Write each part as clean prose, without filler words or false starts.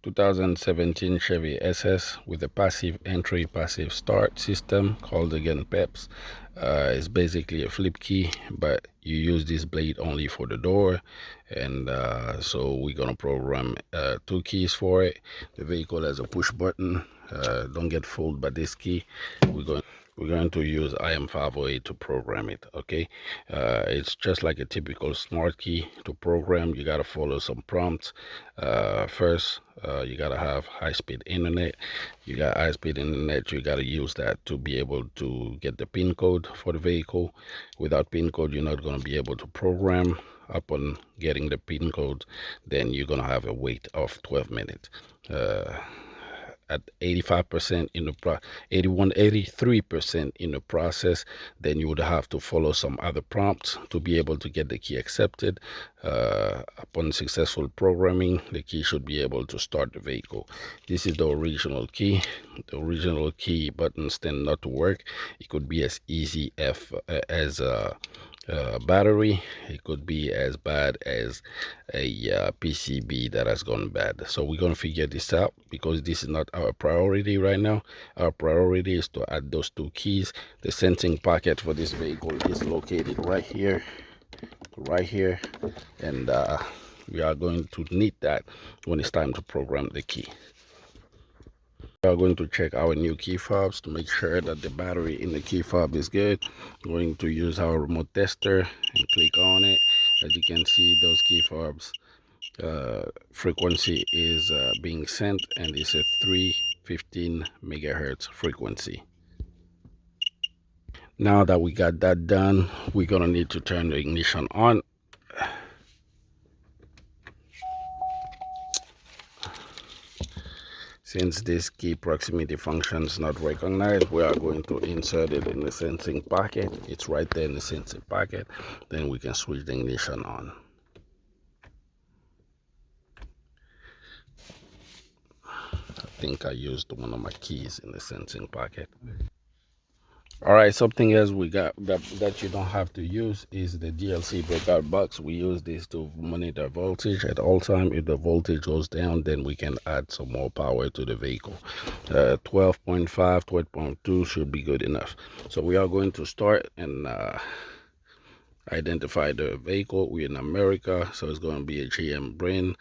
2017 Chevy SS with a passive entry, passive start system called again PEPS. It's basically a flip key, but you use this blade only for the door. And so we're gonna program two keys for it. The vehicle has a push button. Don't get fooled by this key. We're going to use IM508 to program it. Okay, it's just like a typical smart key to program. You got to follow some prompts. First, you got to have high-speed internet. You got high-speed internet, you got to use that to be able to get the pin code for the vehicle. Without pin code, you're not going to be able to program. Upon getting the pin code, then you're going to have a wait of 12 minutes. At 85% in the 83% in the process, then you would have to follow some other prompts to be able to get the key accepted. Upon successful programming, the key should be able to start the vehicle. This is the original key. The original key buttons tend not to work. It could be as easy as battery. It could be as bad as a PCB that has gone bad. So we're going to figure this out because this is not our priority right now. Our priority is to add those two keys. The sensing packet for this vehicle is located right here, and we are going to need that when it's time to program the key. We are going to check our new key fobs to make sure that the battery in the key fob is good. I'm going to use our remote tester and click on it. As you can see, those key fobs frequency is being sent, and it's a 315 megahertz frequency. Now that we got that done, we're gonna need to turn the ignition on. Since this key proximity function is not recognized, we are going to insert it in the sensing packet. It's right there in the sensing packet. Then we can switch the ignition on. I think I used one of my keys in the sensing packet. All right, something else we got that you don't have to use is the DLC breakout box. We use this to monitor voltage at all time. If the voltage goes down, then we can add some more power to the vehicle. 12.5, 12.2 should be good enough. So we are going to start and identify the vehicle. We're in America, so it's going to be a GM brand,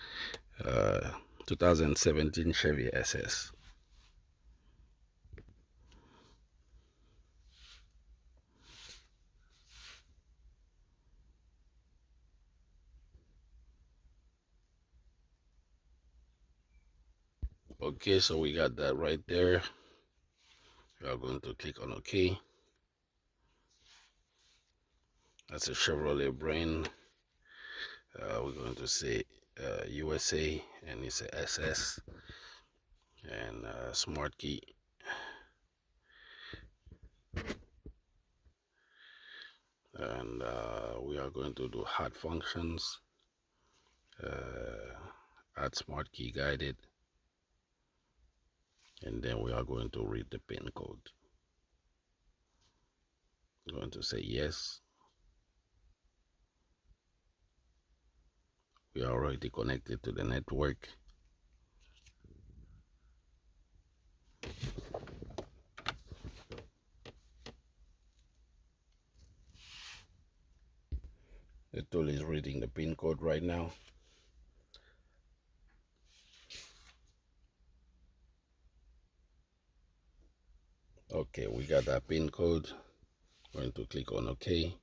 2017 Chevy SS. Okay, so we got that right there. We are going to click on OK. That's a Chevrolet brand. We're going to say USA, and it's a SS, and smart key. And we are going to do hot functions, add smart key guided, and then we are going to read the pin code. I'm going to say yes. We are already connected to the network. The tool is reading the pin code right now. Okay, we got that pin code. Going to click on OK,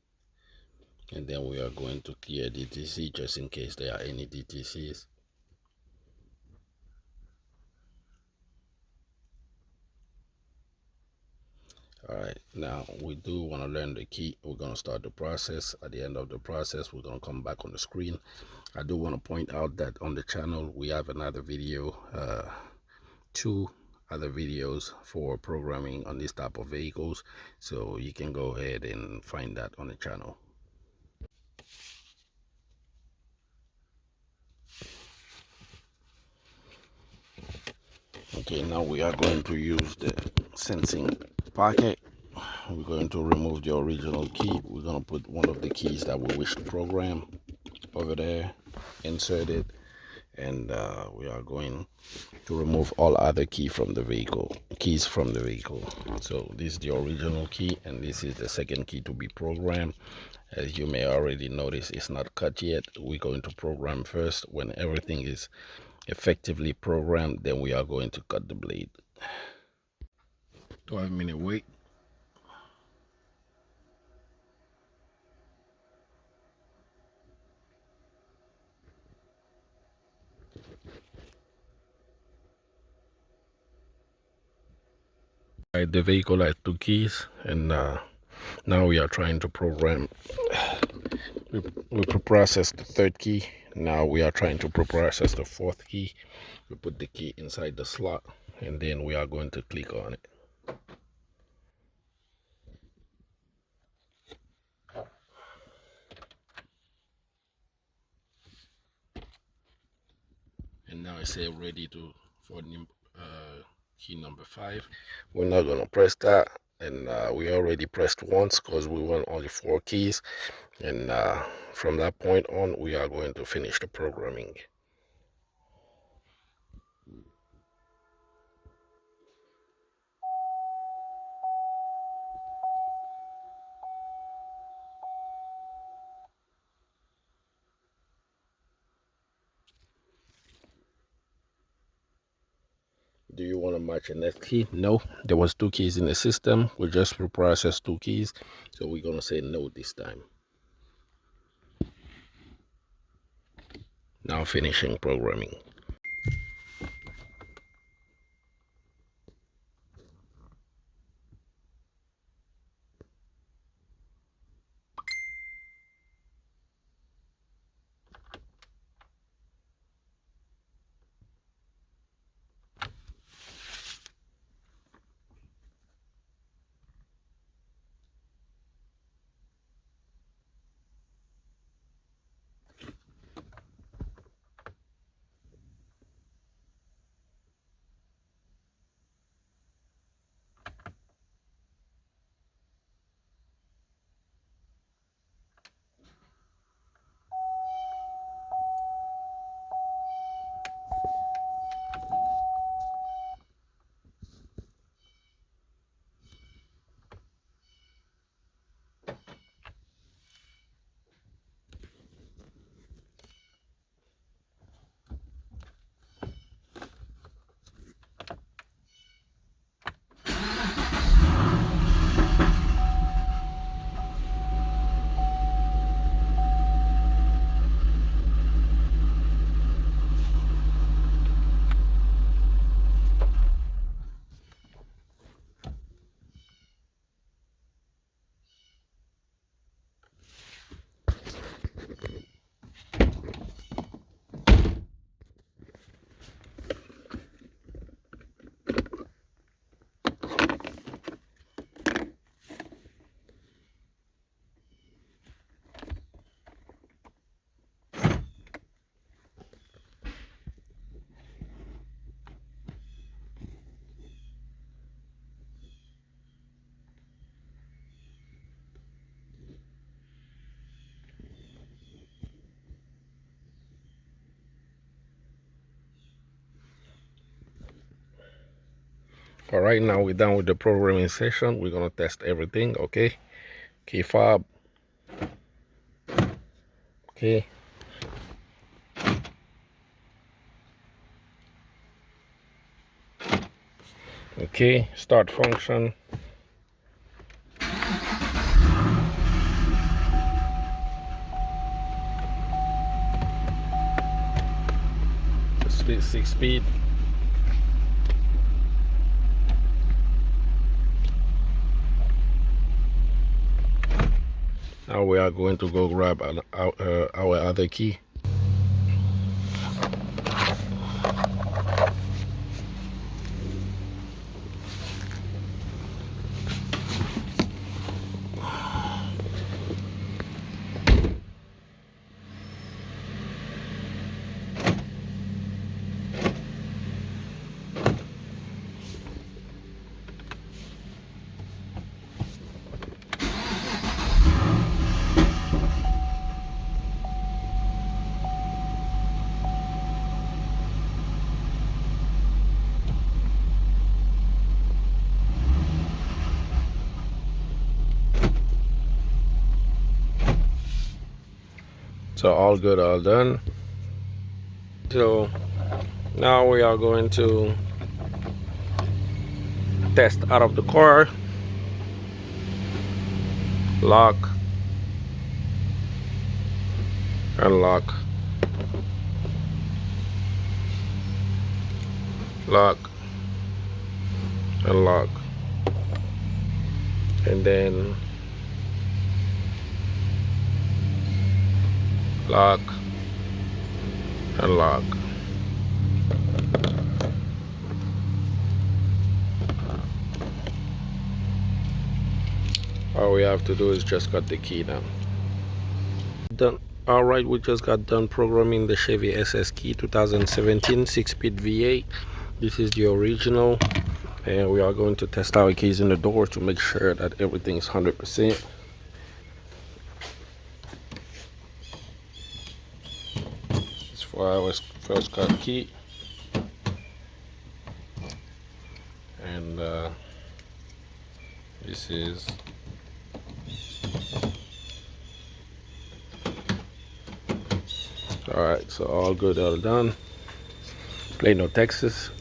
and then we are going to clear DTC just in case there are any DTCs. All right, now we do want to learn the key. We're going to start the process. At the end of the process, we're going to come back on the screen. I do want to point out that on the channel we have another video, 2 other videos for programming on this type of vehicles, so you can go ahead and find that on the channel. Okay, now we are going to use the sensing packet. We're going to remove the original key. We're going to put one of the keys that we wish to program over there, insert it, and we are going to remove all other keys from the vehicle. So this is the original key, and this is the second key to be programmed. As you may already notice, it's not cut yet. We're going to program first. When everything is effectively programmed, then we are going to cut the blade. 12-minute wait. The vehicle has 2 keys, and now we are trying to program. We process the 3rd key. Now we are trying to process the 4th key. We put the key inside the slot, and then we are going to click on it. And now I say ready for key number 5. We're not gonna press that, and we already pressed once because we want only 4 keys, and from that point on we are going to finish the programming. Do you want to match a next key? No, there was 2 keys in the system. We just reprocessed 2 keys, so we're gonna say no this time. Now finishing programming. All right, now we're done with the programming session. We're gonna test everything. Okay, key fob. Okay, start function. Speed 6 speed. Now we are going to go grab our other key. So all good, all done. So now we are going to test out of the car. Lock, unlock, lock, unlock, and then lock, unlock. All we have to do is just cut the key down. Done. All right, we just got done programming the Chevy SS key 2017 6-speed V8. This is the original, and we are going to test our keys in the door to make sure that everything is 100%. It's for our first cut key, and this is all right. So all good, all done. Plano, Texas.